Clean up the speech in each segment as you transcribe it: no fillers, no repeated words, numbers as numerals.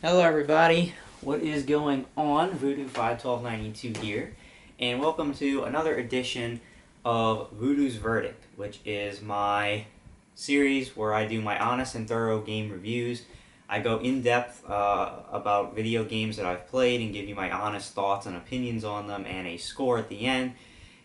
Hello everybody, what is going on? Voodoo 51292 here, and welcome to another edition of Voodoo's Verdict, which is my series where I do my honest and thorough game reviews. I go in depth about video games that I've played and give you my honest thoughts and opinions on them and a score at the end.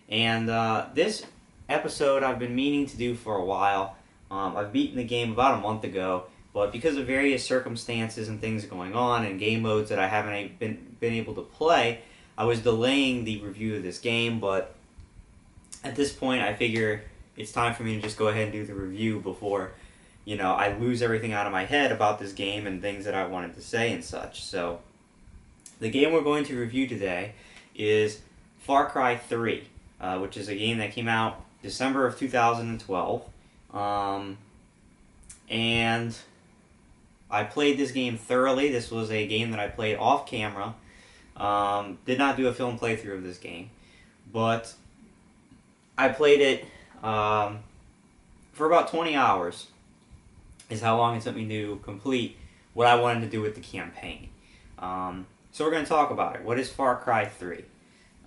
And this episode I've been meaning to do for a while. I've beaten the game about a month ago, but because of various circumstances and things going on and game modes that I haven't been able to play, I was delaying the review of this game. But at this point, I figure it's time for me to just go ahead and do the review before, I lose everything out of my head about this game and things that I wanted to say and such. So, the game we're going to review today is Far Cry 3, which is a game that came out December of 2012. And I played this game thoroughly. This was a game that I played off camera. Did not do a film playthrough of this game, but I played it for about 20 hours is how long it took me to complete what I wanted to do with the campaign. So we're going to talk about it. What is Far Cry 3?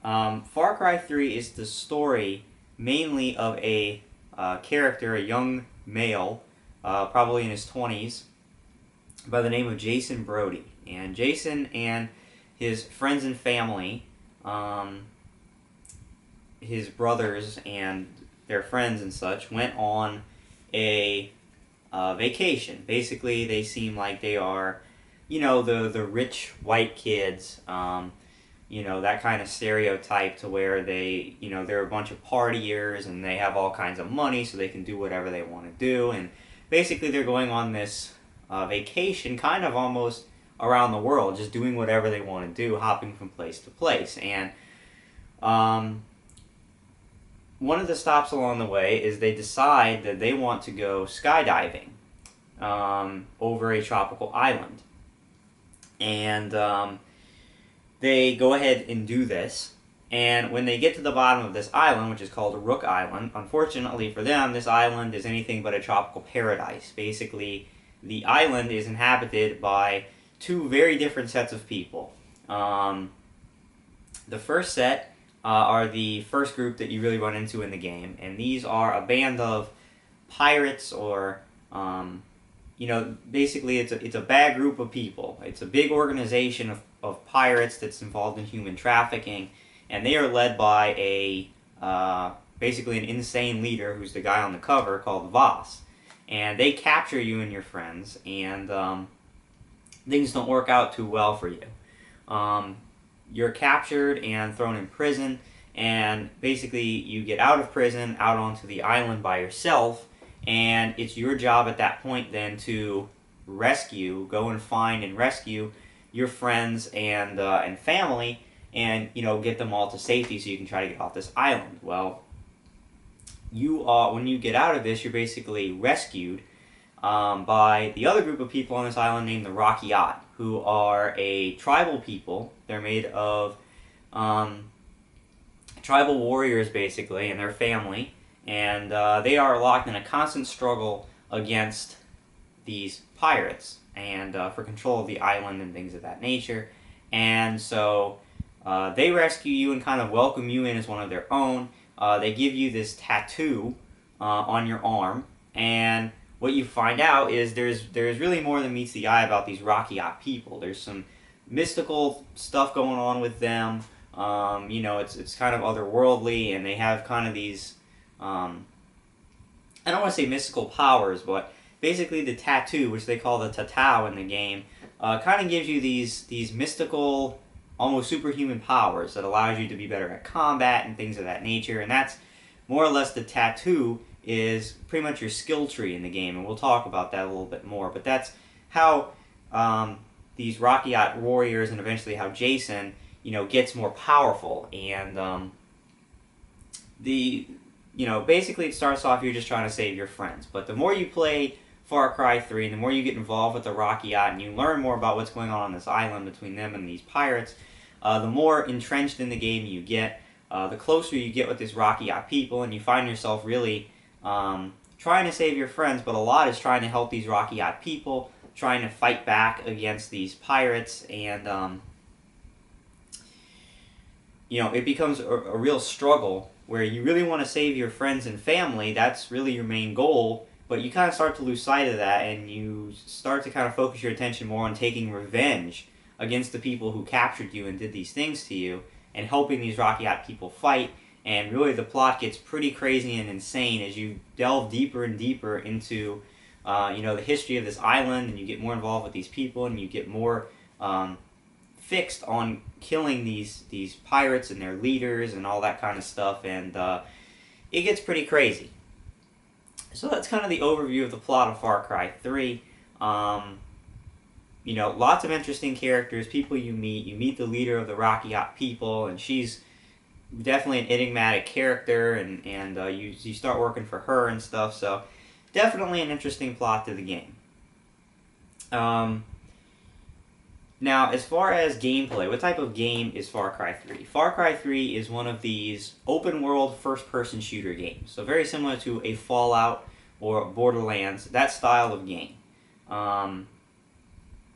Far Cry 3 is the story mainly of a character, a young male, probably in his 20s, by the name of Jason Brody. And Jason and his friends and family, his brothers and their friends and such, went on a vacation. Basically, they seem like they are, the rich white kids, that kind of stereotype to where they, they're a bunch of partiers and they have all kinds of money so they can do whatever they want to do. And basically, they're going on this vacation kind of almost around the world, just doing whatever they want to do, hopping from place to place. And one of the stops along the way is they decide that they want to go skydiving over a tropical island. And they go ahead and do this. And when they get to the bottom of this island, which is called Rook Island, unfortunately for them, this island is anything but a tropical paradise. Basically, the island is inhabited by two very different sets of people. The first set are the first group that you really run into in the game, and these are a band of pirates, or basically it's a bad group of people. It's a big organization of pirates that's involved in human trafficking, and they are led by basically an insane leader who's the guy on the cover called Voss. And they capture you and your friends, and things don't work out too well for you. You're captured and thrown in prison, and basically you get out of prison, out onto the island by yourself, and it's your job at that point then to go and find and rescue your friends and family, and get them all to safety so you can try to get off this island. Well, when you get out of this, you're basically rescued by the other group of people on this island named the Rocky Yacht, who are a tribal people. They're made of tribal warriors, basically, and their family, and they are locked in a constant struggle against these pirates and for control of the island and things of that nature. And so they rescue you and kind of welcome you in as one of their own. They give you this tattoo on your arm, and what you find out is there's really more than meets the eye about these Rocky Yacht people. There's some mystical stuff going on with them. It's kind of otherworldly, and they have kind of these, I don't want to say mystical powers, but basically the tattoo, which they call the tatau in the game, kind of gives you these mystical, almost superhuman powers that allows you to be better at combat and things of that nature. And that's more or less the tattoo is pretty much your skill tree in the game, and we'll talk about that a little bit more. But that's how these Rocky Yacht warriors, and eventually how Jason, gets more powerful. And basically it starts off you're just trying to save your friends. But the more you play Far Cry 3, and the more you get involved with the Rocky Yacht, and you learn more about what's going on this island between them and these pirates, the more entrenched in the game you get, the closer you get with this Rocky Yacht people, and you find yourself really trying to save your friends, but a lot is trying to help these Rocky Yacht people trying to fight back against these pirates, and it becomes a real struggle where you really want to save your friends and family. That's really your main goal, but you kind of start to lose sight of that, and you start to kind of focus your attention more on taking revenge against the people who captured you and did these things to you, and helping these Rocky Out people fight. And really the plot gets pretty crazy and insane as you delve deeper and deeper into the history of this island, and you get more involved with these people, and you get more fixed on killing these pirates and their leaders and all that kind of stuff, and it gets pretty crazy. So that's kind of the overview of the plot of Far Cry 3. Lots of interesting characters, people you meet. You meet the leader of the Rocky Out people, and she's definitely an enigmatic character, and you start working for her and stuff, so definitely an interesting plot to the game. Now, as far as gameplay, what type of game is Far Cry 3? Far Cry 3 is one of these open-world first-person shooter games, so very similar to a Fallout or Borderlands, that style of game,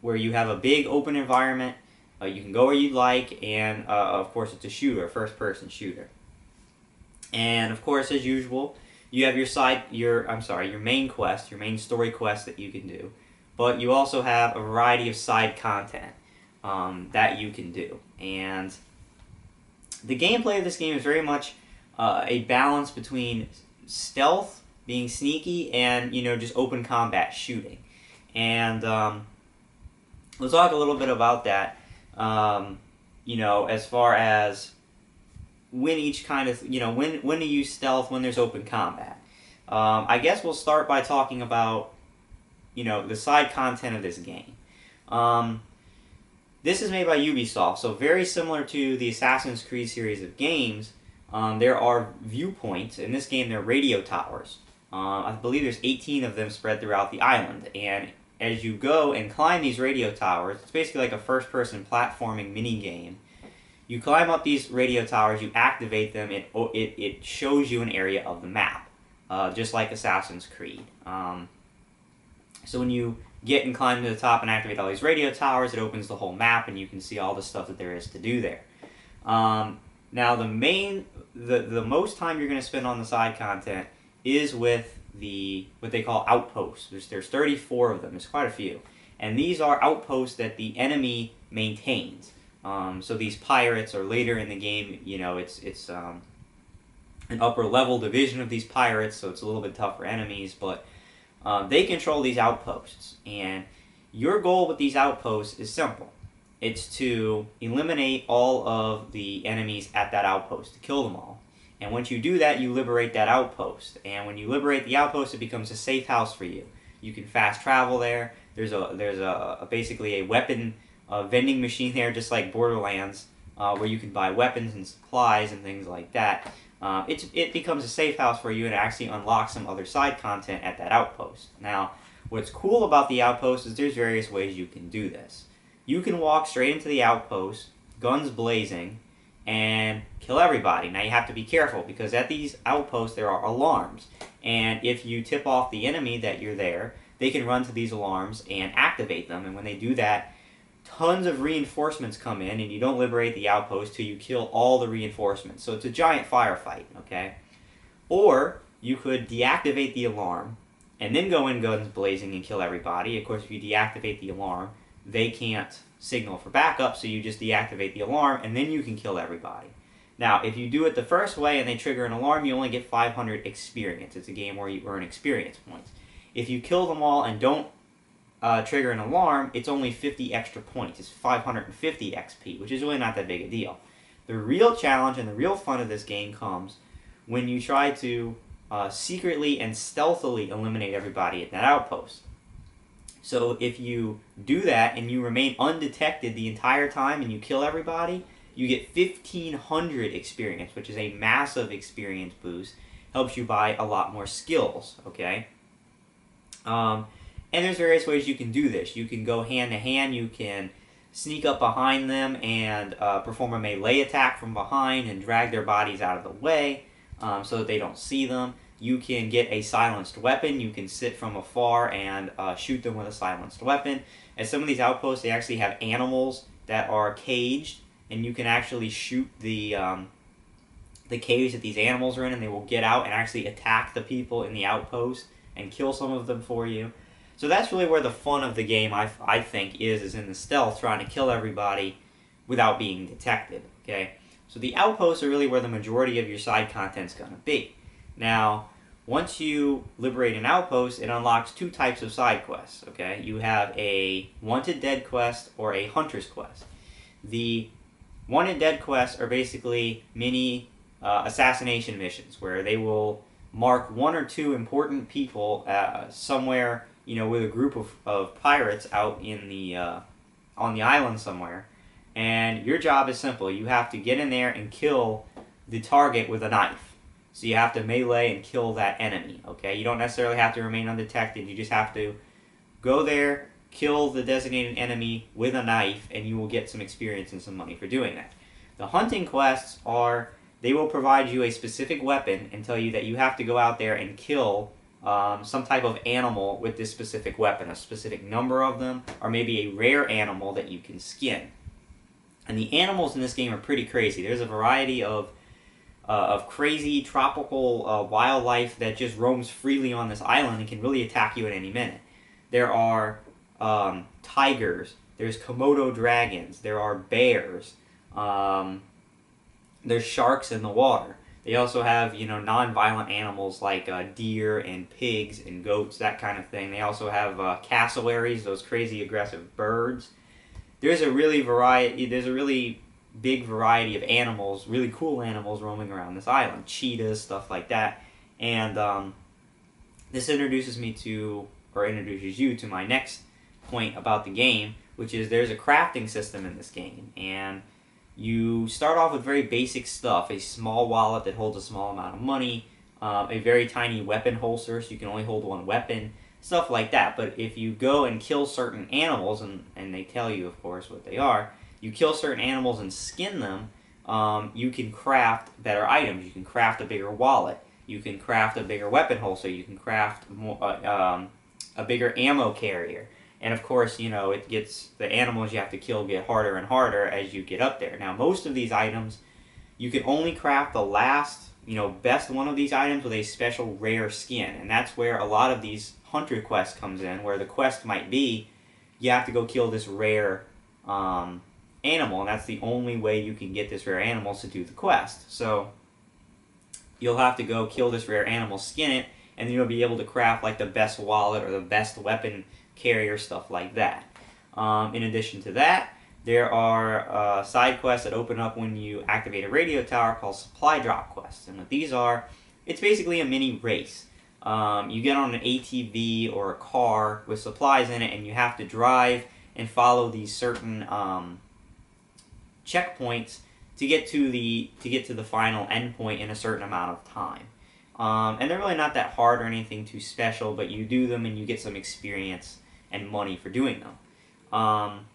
where you have a big open environment, you can go where you'd like, and of course it's a shooter, a first-person shooter. And of course, as usual, you have your main quest, your main story quest that you can do. But you also have a variety of side content that you can do. And the gameplay of this game is very much a balance between stealth, being sneaky, and just open combat shooting. And we'll talk a little bit about that. As far as when each kind of when to use stealth, when there's open combat. I guess we'll start by talking about the side content of this game. This is made by Ubisoft, so very similar to the Assassin's Creed series of games. There are viewpoints. In this game, they're radio towers. I believe there's 18 of them spread throughout the island, and as you go and climb these radio towers, it's basically like a first-person platforming mini-game. You climb up these radio towers, you activate them, it shows you an area of the map, just like Assassin's Creed. So when you get and climb to the top and activate all these radio towers, it opens the whole map, and you can see all the stuff that there is to do there. Now the most time you're going to spend on the side content is with what they call outposts. There's 34 of them. There's quite a few, and these are outposts that the enemy maintains. So these pirates, or later in the game, it's an upper level division of these pirates, so it's a little bit tougher enemies, but they control these outposts, and your goal with these outposts is simple. It's to eliminate all of the enemies at that outpost, to kill them all. And once you do that, you liberate that outpost. And when you liberate the outpost, it becomes a safe house for you. You can fast travel there. There's basically a weapon vending machine there, just like Borderlands, where you can buy weapons and supplies and things like that. It becomes a safe house for you, and it actually unlocks some other side content at that outpost. Now, what's cool about the outpost is there's various ways you can do this. You can walk straight into the outpost, guns blazing, and kill everybody. Now you have to be careful, because at these outposts there are alarms, and if you tip off the enemy that you're there, they can run to these alarms and activate them, and when they do that, tons of reinforcements come in, and you don't liberate the outpost till you kill all the reinforcements. So it's a giant firefight, okay? Or you could deactivate the alarm and then go in guns blazing and kill everybody. Of course, if you deactivate the alarm, they can't signal for backup, so you just deactivate the alarm, and then you can kill everybody. Now, if you do it the first way and they trigger an alarm, you only get 500 experience. It's a game where you earn experience points. If you kill them all and don't trigger an alarm, it's only 50 extra points. It's 550 XP, which is really not that big a deal. The real challenge and the real fun of this game comes when you try to secretly and stealthily eliminate everybody at that outpost. So if you do that and you remain undetected the entire time and you kill everybody, you get 1,500 experience, which is a massive experience boost. Helps you buy a lot more skills, okay? And there's various ways you can do this. You can go hand-to-hand. You can sneak up behind them and perform a melee attack from behind and drag their bodies out of the way so that they don't see them. you can get a silenced weapon. You can sit from afar and shoot them with a silenced weapon. And some of these outposts, they actually have animals that are caged, and you can actually shoot the cage that these animals are in, and they will get out and actually attack the people in the outpost and kill some of them for you. So that's really where the fun of the game, I think, is in the stealth, trying to kill everybody without being detected. Okay, so the outposts are really where the majority of your side content's going to be. Now, once you liberate an outpost, it unlocks two types of side quests. Okay, you have a Wanted Dead quest or a Hunter's quest. The Wanted Dead quests are basically mini assassination missions where they will mark one or two important people somewhere, with a group of pirates out in the on the island somewhere, and your job is simple. You have to get in there and kill the target with a knife. So you have to melee and kill that enemy. Okay, you don't necessarily have to remain undetected. You just have to go there, kill the designated enemy with a knife, and you will get some experience and some money for doing that. The hunting quests are, they will provide you a specific weapon and tell you that you have to go out there and kill some type of animal with this specific weapon, a specific number of them, or maybe a rare animal that you can skin. And the animals in this game are pretty crazy. There's a variety of crazy tropical wildlife that just roams freely on this island and can really attack you at any minute. There are tigers, there's Komodo dragons, there are bears, there's sharks in the water. They also have, non-violent animals like deer and pigs and goats, that kind of thing. They also have cassowaries, those crazy aggressive birds. There's a really big variety of animals, really cool animals roaming around this island. Cheetahs, stuff like that. And this introduces you to my next point about the game, which is there's a crafting system in this game. And you start off with very basic stuff, a small wallet that holds a small amount of money, a very tiny weapon holster so you can only hold one weapon, stuff like that. But if you go and kill certain animals, and they tell you, of course, what they are, you kill certain animals and skin them, you can craft better items. You can craft a bigger wallet. You can craft a bigger weapon holster. You can craft a bigger ammo carrier. And of course, it gets, the animals you have to kill get harder and harder as you get up there. Now, most of these items, you can only craft the last, best one of these items with a special rare skin. And that's where a lot of these hunter quests comes in, where the quest might be, you have to go kill this rare animal, and that's the only way you can get this rare animal to do the quest. So you'll have to go kill this rare animal, skin it, and then you'll be able to craft like the best wallet or the best weapon carrier, stuff like that. In addition to that, there are side quests that open up when you activate a radio tower called supply drop quests. And what these are, it's basically a mini race. You get on an ATV or a car with supplies in it, and you have to drive and follow these certain checkpoints to get to the final endpoint in a certain amount of time. And they're really not that hard or anything too special, but you do them and you get some experience and money for doing them.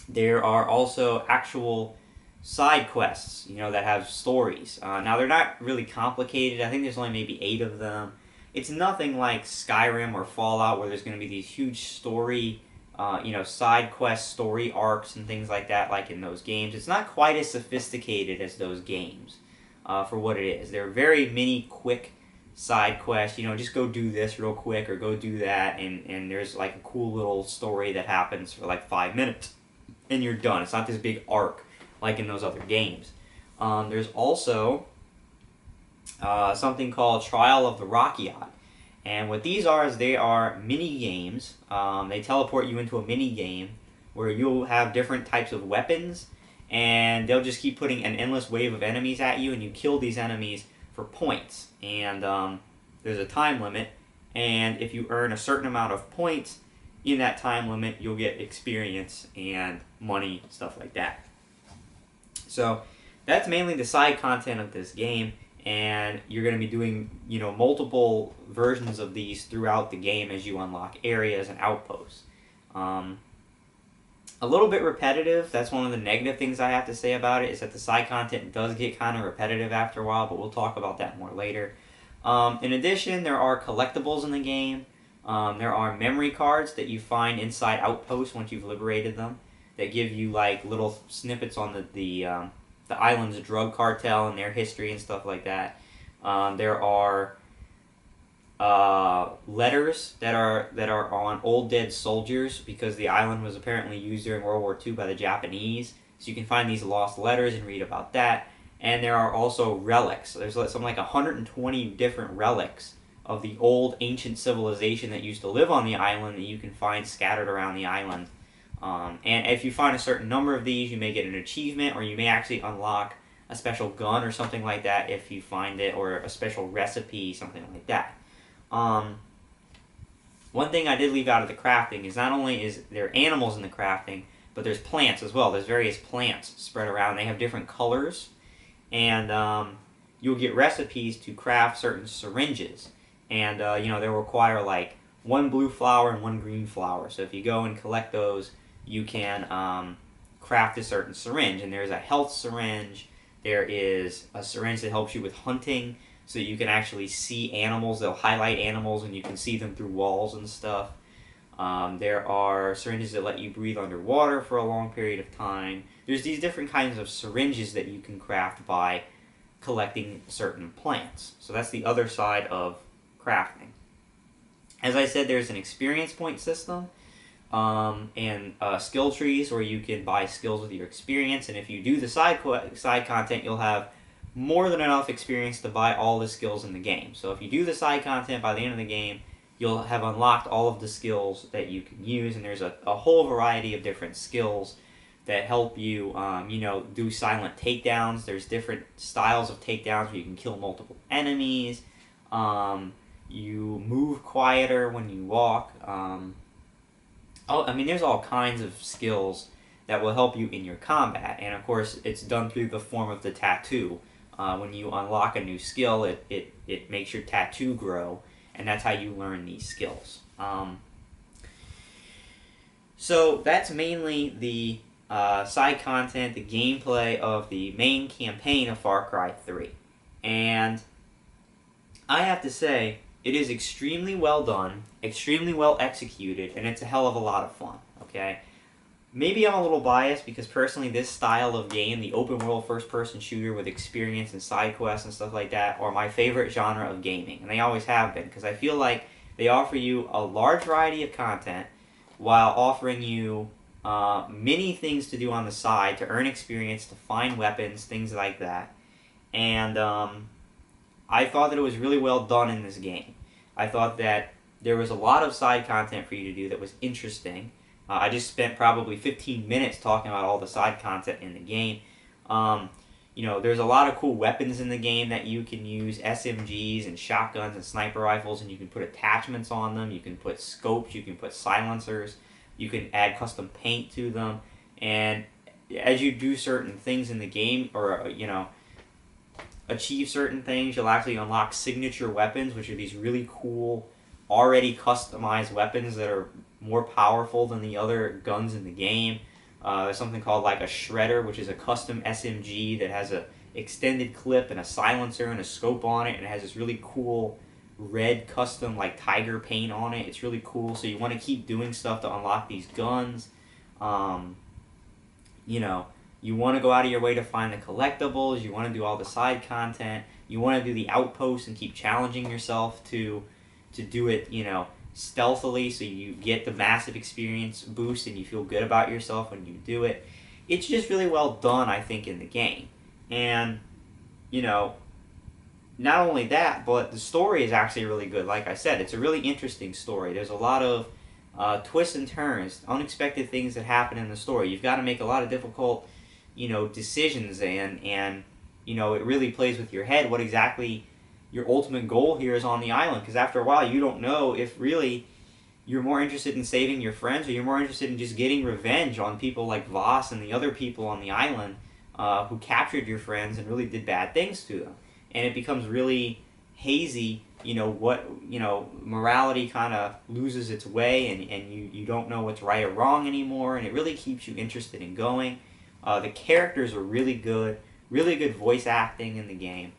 There are also actual side quests, that have stories. Now, they're not really complicated. I think there's only maybe 8 of them. It's nothing like Skyrim or Fallout where there's going to be these huge story, side quest story arcs and things like that, like in those games. It's not quite as sophisticated as those games for what it is. They're very mini, quick side quests. Just go do this real quick or go do that, and there's like a cool little story that happens for like 5 minutes, and you're done. It's not this big arc like in those other games. There's also something called Trial of the Rock Yacht. And what these are is they are mini games. They teleport you into a mini game where you'll have different types of weapons, and they'll just keep putting an endless wave of enemies at you, and you kill these enemies for points. And there's a time limit, and if you earn a certain amount of points in that time limit, you'll get experience and money, stuff like that. So that's mainly the side content of this game. And you're going to be doing, multiple versions of these throughout the game as you unlock areas and outposts. A little bit repetitive. That's one of the negative things I have to say about it, is that the side content does get kind of repetitive after a while, but we'll talk about that more later. In addition, there are collectibles in the game. There are memory cards that you find inside outposts once you've liberated them that give you like little snippets on the island's drug cartel and their history and stuff like that. There are letters that are on old dead soldiers because the island was apparently used during World War II by the Japanese. So you can find these lost letters and read about that. And there are also relics. There's something like 120 different relics of the old ancient civilization that used to live on the island that you can find scattered around the island. And if you find a certain number of these, you may get an achievement, or you may actually unlock a special gun or something like that if you find it, or a special recipe, something like that. One thing I did leave out of the crafting is not only is there animals in the crafting, but there's plants as well. There's various plants spread around. They have different colors, and you'll get recipes to craft certain syringes. And they'll require like one blue flower and one green flower. So if you go and collect those, you can craft a certain syringe. And there's a health syringe. There is a syringe that helps you with hunting, so that you can actually see animals. They'll highlight animals and you can see them through walls and stuff. There are syringes that let you breathe underwater for a long period of time. There's these different kinds of syringes that you can craft by collecting certain plants. So that's the other side of crafting. As I said, there's an experience point system and skill trees where you can buy skills with your experience. And if you do the side content, you'll have more than enough experience to buy all the skills in the game. So if you do the side content, by the end of the game, you'll have unlocked all of the skills that you can use. And there's a whole variety of different skills that help you, do silent takedowns. There's different styles of takedowns where you can kill multiple enemies. You move quieter when you walk. There's all kinds of skills that will help you in your combat. And of course, it's done through the form of the tattoo. When you unlock a new skill, it makes your tattoo grow, and that's how you learn these skills. So that's mainly the side content, the gameplay of the main campaign of Far Cry 3. And I have to say, it is extremely well done, extremely well executed, and it's a hell of a lot of fun, okay? Maybe I'm a little biased because personally this style of game, the open world first person shooter with experience and side quests and stuff like that, are my favorite genre of gaming. And they always have been, because I feel like they offer you a large variety of content while offering you many things to do on the side to earn experience, to find weapons, things like that. And I thought that it was really well done in this game. I thought that there was a lot of side content for you to do that was interesting. I just spent probably 15 minutes talking about all the side content in the game. There's a lot of cool weapons in the game that you can use, SMGs and shotguns and sniper rifles, and you can put attachments on them. You can put scopes, you can put silencers, you can add custom paint to them. And as you do certain things in the game, or, achieve certain things, you'll actually unlock signature weapons, which are these really cool, already customized weapons that are more powerful than the other guns in the game. There's something called like a shredder, which is a custom SMG that has a extended clip and a silencer and a scope on it, and it has this really cool red custom like tiger paint on it. It's really cool. So you want to keep doing stuff to unlock these guns. You want to go out of your way to find the collectibles. You want to do all the side content. You want to do the outposts and keep challenging yourself to do it, stealthily, so you get the massive experience boost and you feel good about yourself when you do it. It's just really well done, I think, in the game. And, not only that, but the story is actually really good. Like I said, it's a really interesting story. There's a lot of twists and turns, unexpected things that happen in the story. You've got to make a lot of difficult, decisions, and it really plays with your head what exactly your ultimate goal here is on the island, because after a while you don't know if really you're more interested in saving your friends or you're more interested in just getting revenge on people like Voss and the other people on the island who captured your friends and really did bad things to them. And it becomes really hazy, morality kind of loses its way, and you don't know what's right or wrong anymore, and it really keeps you interested in going. The characters are really good voice acting in the game.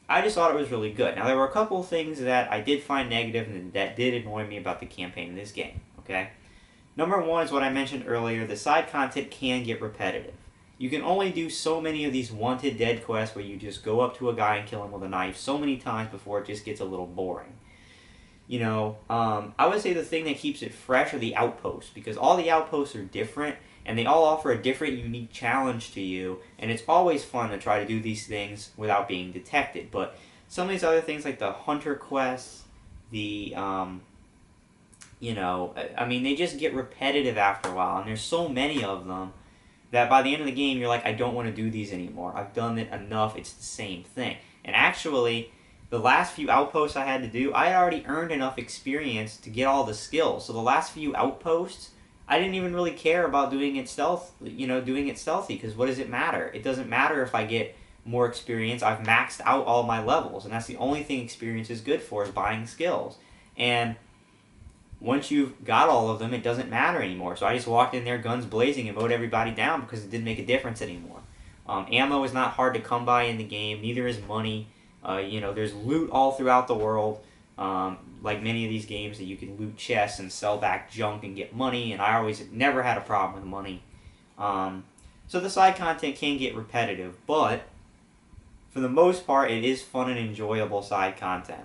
I just thought it was really good. Now, there were a couple things that I did find negative and that did annoy me about the campaign in this game, okay? Number one is what I mentioned earlier. The side content can get repetitive. You can only do so many of these wanted dead quests where you just go up to a guy and kill him with a knife so many times before it just gets a little boring. You know, I would say the thing that keeps it fresh are the outposts, because all the outposts are different, and they all offer a different, unique challenge to you, and it's always fun to try to do these things without being detected. But some of these other things, like the hunter quests, the, you know, I mean, they just get repetitive after a while, and there's so many of them that by the end of the game, you're like, I don't want to do these anymore. I've done it enough, it's the same thing. And actually, the last few outposts I had to do, I had already earned enough experience to get all the skills. So the last few outposts, I didn't even really care about doing it doing it stealthy, because what does it matter? It doesn't matter if I get more experience. I've maxed out all my levels, and that's the only thing experience is good for, is buying skills. And once you've got all of them, it doesn't matter anymore. So I just walked in there guns blazing and mowed everybody down because it didn't make a difference anymore. Ammo is not hard to come by in the game, neither is money. You know, there's loot all throughout the world, like many of these games that you can loot chests and sell back junk and get money, and I always never had a problem with money. So the side content can get repetitive, but for the most part, it is fun and enjoyable side content.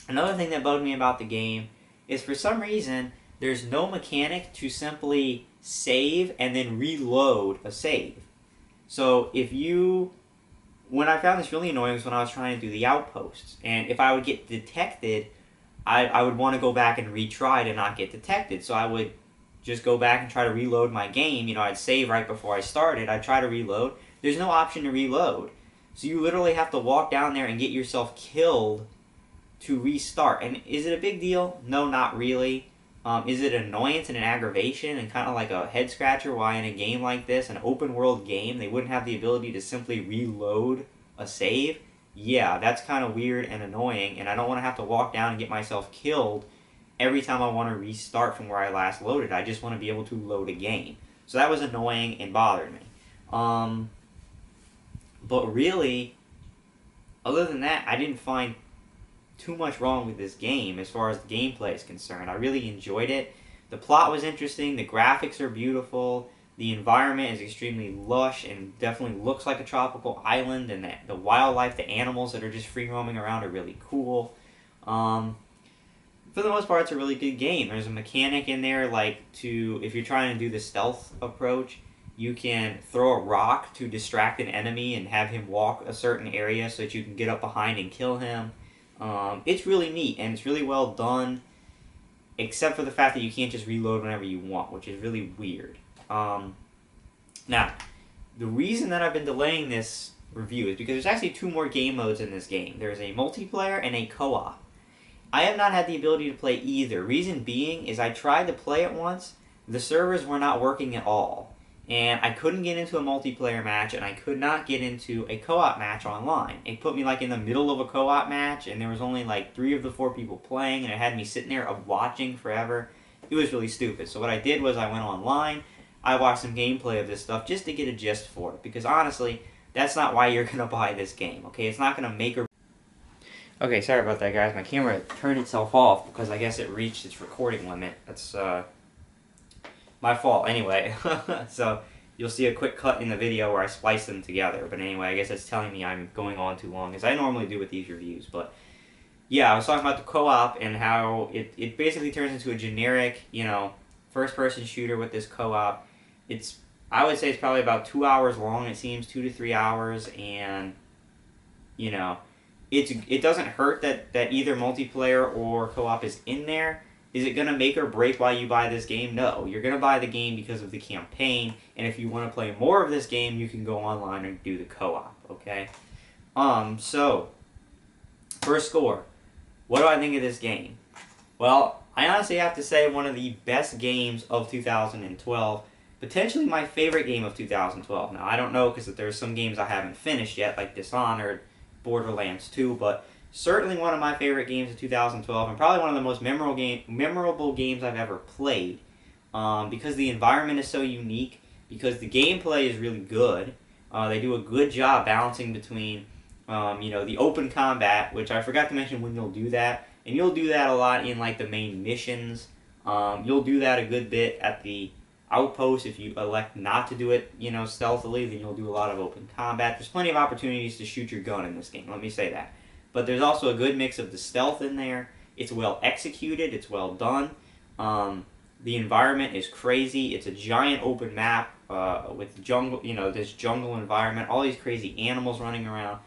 Another thing that bugged me about the game is for some reason, there's no mechanic to simply save and then reload a save. So when I found this really annoying was when I was trying to do the outposts. And if I would get detected, I would want to go back and retry to not get detected. So I would just go back and try to reload my game. You know, I'd save right before I started. I'd try to reload. There's no option to reload. So you literally have to walk down there and get yourself killed to restart. And is it a big deal? No, not really. Is it an annoyance and an aggravation and kind of like a head scratcher why in a game like this, an open world game, they wouldn't have the ability to simply reload a save? Yeah, that's kind of weird and annoying, and I don't want to have to walk down and get myself killed every time I want to restart from where I last loaded. I just want to be able to load a game. So that was annoying and bothered me. But really, other than that, I didn't find too much wrong with this game as far as the gameplay is concerned. I really enjoyed it. The plot was interesting, the graphics are beautiful, the environment is extremely lush and definitely looks like a tropical island, and the wildlife, the animals that are just free roaming around are really cool. For the most part, it's a really good game. There's a mechanic in there, like, if you're trying to do the stealth approach, you can throw a rock to distract an enemy and have him walk a certain area so that you can get up behind and kill him. It's really neat, and it's really well done, except for the fact that you can't just reload whenever you want, which is really weird. Now, the reason that I've been delaying this review is because there's actually two more game modes in this game. There's a multiplayer and a co-op. I have not had the ability to play either. Reason being is I tried to play it once, the servers were not working at all. And I couldn't get into a multiplayer match, and I could not get into a co-op match online. It put me like in the middle of a co-op match, and there was only like 3 of the 4 people playing, and it had me sitting there watching forever. It was really stupid. So what I did was I went online, I watched some gameplay of this stuff just to get a gist for it. Because honestly, that's not why you're going to buy this game, okay? It's not going to make or... Okay, sorry about that, guys. My camera turned itself off because I guess it reached its recording limit. That's, my fault, anyway. So, you'll see a quick cut in the video where I splice them together. But anyway, I guess that's telling me I'm going on too long, as I normally do with these reviews. But, yeah, I was talking about the co-op and how it basically turns into a generic, you know, first-person shooter with this co-op. I would say it's probably about 2 hours long, it seems, 2 to 3 hours, and, you know, it doesn't hurt that either multiplayer or co-op is in there. Is it going to make or break why you buy this game? No. You're going to buy the game because of the campaign, and if you want to play more of this game, you can go online and do the co-op, okay? So, first score. What do I think of this game? Well, I honestly have to say one of the best games of 2012, potentially my favorite game of 2012. Now, I don't know because there's some games I haven't finished yet, like Dishonored, Borderlands 2, but certainly one of my favorite games of 2012, and probably one of the most memorable games I've ever played, because the environment is so unique, because the gameplay is really good. They do a good job balancing between The open combat, which I forgot to mention when you'll do that, and you'll do that a lot in like the main missions. You'll do that a good bit at the outpost. If you elect not to do it, stealthily, then you'll do a lot of open combat. There's plenty of opportunities to shoot your gun in this game, let me say that. But there's also a good mix of the stealth in there. It's well executed, it's well done. The environment is crazy. It's a giant open map with jungle, this jungle environment, all these crazy animals running around,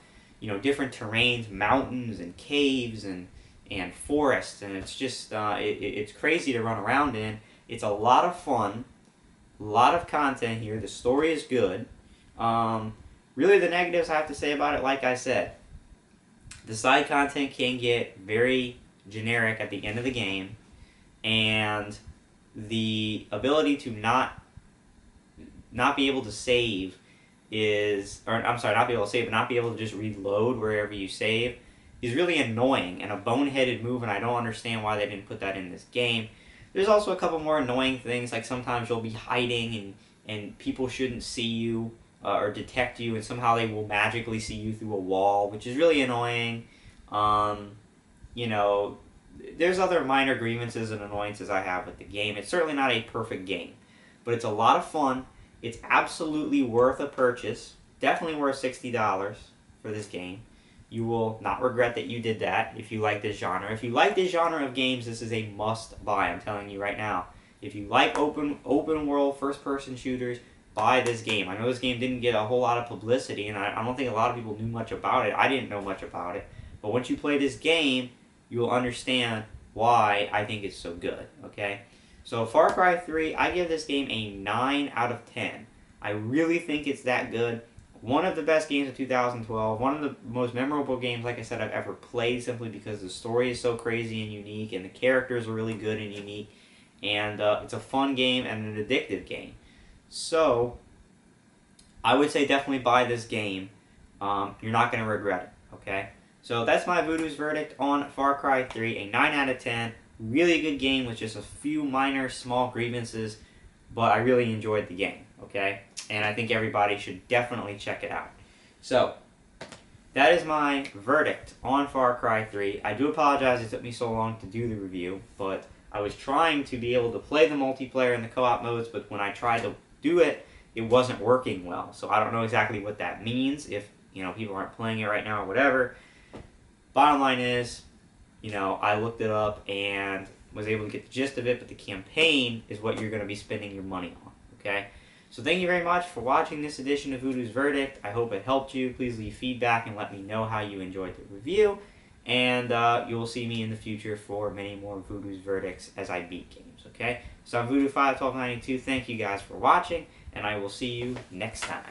different terrains, mountains and caves and forests, and it's just, it's crazy to run around in. It's a lot of fun, a lot of content here. The story is good. Really, the negatives I have to say about it, like I said, the side content can get very generic at the end of the game, and the ability to not be able to save not be able to save, but not be able to just reload wherever you save is really annoying and a boneheaded move, and I don't understand why they didn't put that in this game. There's also a couple more annoying things, like sometimes you'll be hiding and people shouldn't see you or detect you, and somehow they will magically see you through a wall, which is really annoying. There's other minor grievances and annoyances I have with the game. It's certainly not a perfect game, but it's a lot of fun. It's absolutely worth a purchase. Definitely worth $60 for this game. You will not regret that you did that if you like this genre. If you like this genre of games, this is a must-buy. I'm telling you right now. If you like open world first-person shooters, buy this game. I know this game didn't get a whole lot of publicity, and I don't think a lot of people knew much about it. I didn't know much about it. But once you play this game, you will understand why I think it's so good, okay? So Far Cry 3, I give this game a 9 out of 10. I really think it's that good. One of the best games of 2012, one of the most memorable games, like I said, I've ever played, simply because the story is so crazy and unique, and the characters are really good and unique, and it's a fun game and an addictive game. So, I would say definitely buy this game. You're not going to regret it, okay? So that's my Voodoo's verdict on Far Cry 3, a 9 out of 10. Really good game with just a few minor, small grievances, but I really enjoyed the game, okay? And I think everybody should definitely check it out. So, that is my verdict on Far Cry 3. I do apologize it took me so long to do the review, but I was trying to be able to play the multiplayer and the co-op modes, but when I tried to do it, it wasn't working well. So I don't know exactly what that means, if people aren't playing it right now or whatever. Bottom line is, I looked it up and was able to get the gist of it, but the campaign is what you're going to be spending your money on, okay? So thank you very much for watching this edition of Voodoo's Verdict. I hope it helped you. Please leave feedback and let me know how you enjoyed the review. And you will see me in the future for many more Voodoo's Verdicts as I beat games, okay? So I'm Voodoo51292. Thank you guys for watching, and I will see you next time.